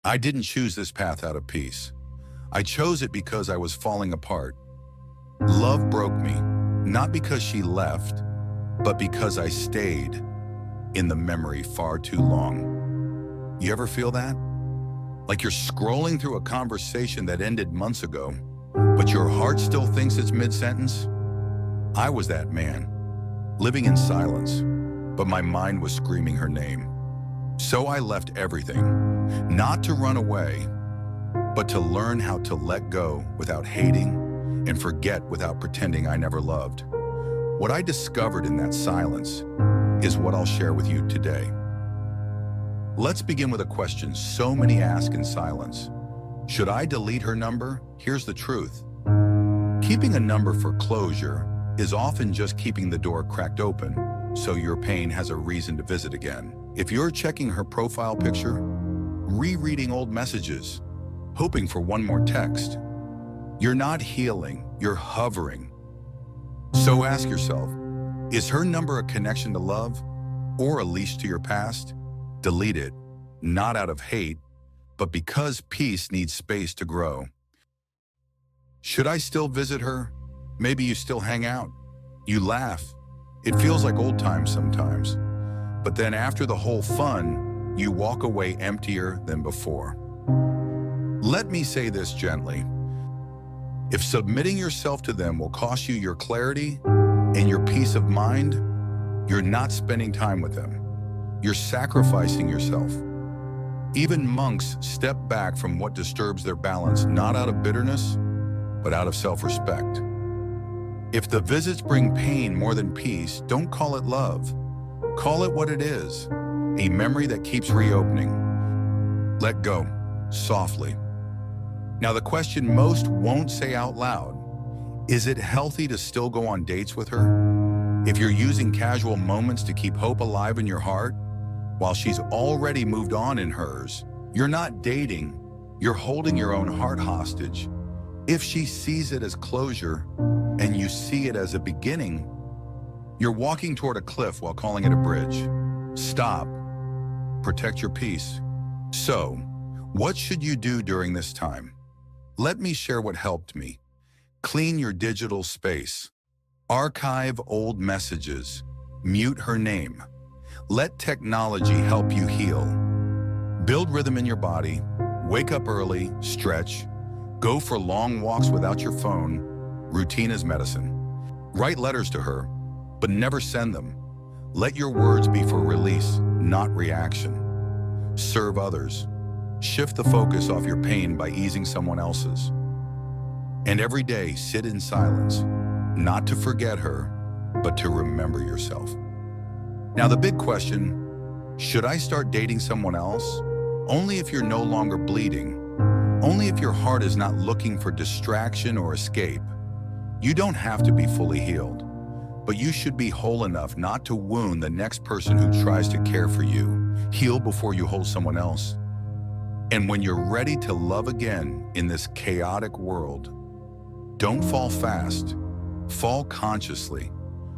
I didn't choose this path out of peace. I chose it because I was falling apart. Love broke me, not because she left, but because I stayed in the memory far too long. You ever feel that? Like you're scrolling through a conversation that ended months ago, but your heart still thinks it's mid-sentence? I was that man, living in silence, but my mind was screaming her name. So I left everything, not to run away, but to learn how to let go without hating and forget without pretending I never loved. What I discovered in that silence is what I'll share with you today. Let's begin with a question so many ask in silence. Should I delete her number? Here's the truth. Keeping a number for closure is often just keeping the door cracked open so your pain has a reason to visit again. If you're checking her profile picture, rereading old messages, hoping for one more text, you're not healing, you're hovering. So ask yourself, is her number a connection to love or a leash to your past? Delete it, not out of hate, but because peace needs space to grow. Should I still visit her? Maybe you still hang out. You laugh. It feels like old times sometimes. But then after the whole fun, you walk away emptier than before. Let me say this gently. If submitting yourself to them will cost you your clarity and your peace of mind, you're not spending time with them. You're sacrificing yourself. Even monks step back from what disturbs their balance, not out of bitterness, but out of self-respect. If the visits bring pain more than peace, don't call it love. Call it what it is, a memory that keeps reopening. Let go, softly. Now the question most won't say out loud, is it healthy to still go on dates with her? If you're using casual moments to keep hope alive in your heart, while she's already moved on in hers, you're not dating, you're holding your own heart hostage. If she sees it as closure and you see it as a beginning, you're walking toward a cliff while calling it a bridge. Stop. Protect your peace. So, what should you do during this time? Let me share what helped me. Clean your digital space. Archive old messages. Mute her name. Let technology help you heal. Build rhythm in your body. Wake up early, stretch. Go for long walks without your phone. Routine is medicine. Write letters to her, but never send them. Let your words be for release, not reaction. Serve others. Shift the focus off your pain by easing someone else's. And every day, sit in silence, not to forget her, but to remember yourself. Now the big question, should I start dating someone else? Only if you're no longer bleeding. Only if your heart is not looking for distraction or escape. You don't have to be fully healed, but you should be whole enough not to wound the next person who tries to care for you. Heal before you hold someone else. And when you're ready to love again in this chaotic world, don't fall fast, fall consciously.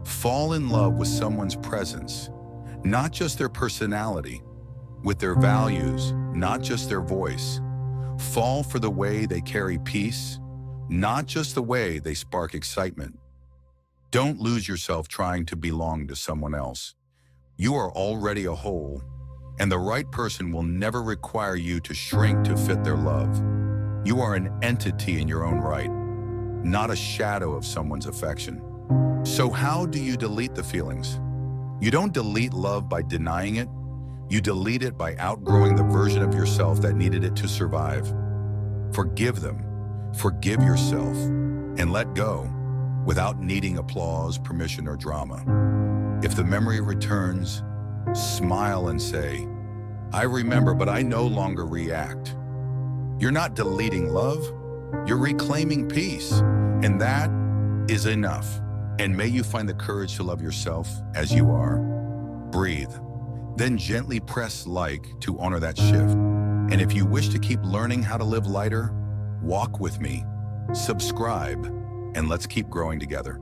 Fall in love with someone's presence, not just their personality, with their values, not just their voice. Fall for the way they carry peace, not just the way they spark excitement. Don't lose yourself trying to belong to someone else. You are already a whole, and the right person will never require you to shrink to fit their love. You are an entity in your own right, not a shadow of someone's affection. So how do you delete the feelings? You don't delete love by denying it. You delete it by outgrowing the version of yourself that needed it to survive. Forgive them, forgive yourself, and let go without needing applause, permission, or drama. If the memory returns, smile and say, I remember, but I no longer react. You're not deleting love, you're reclaiming peace, and that is enough. And may you find the courage to love yourself as you are. Breathe, then gently press like to honor that shift. And if you wish to keep learning how to live lighter, walk with me, subscribe, and let's keep growing together.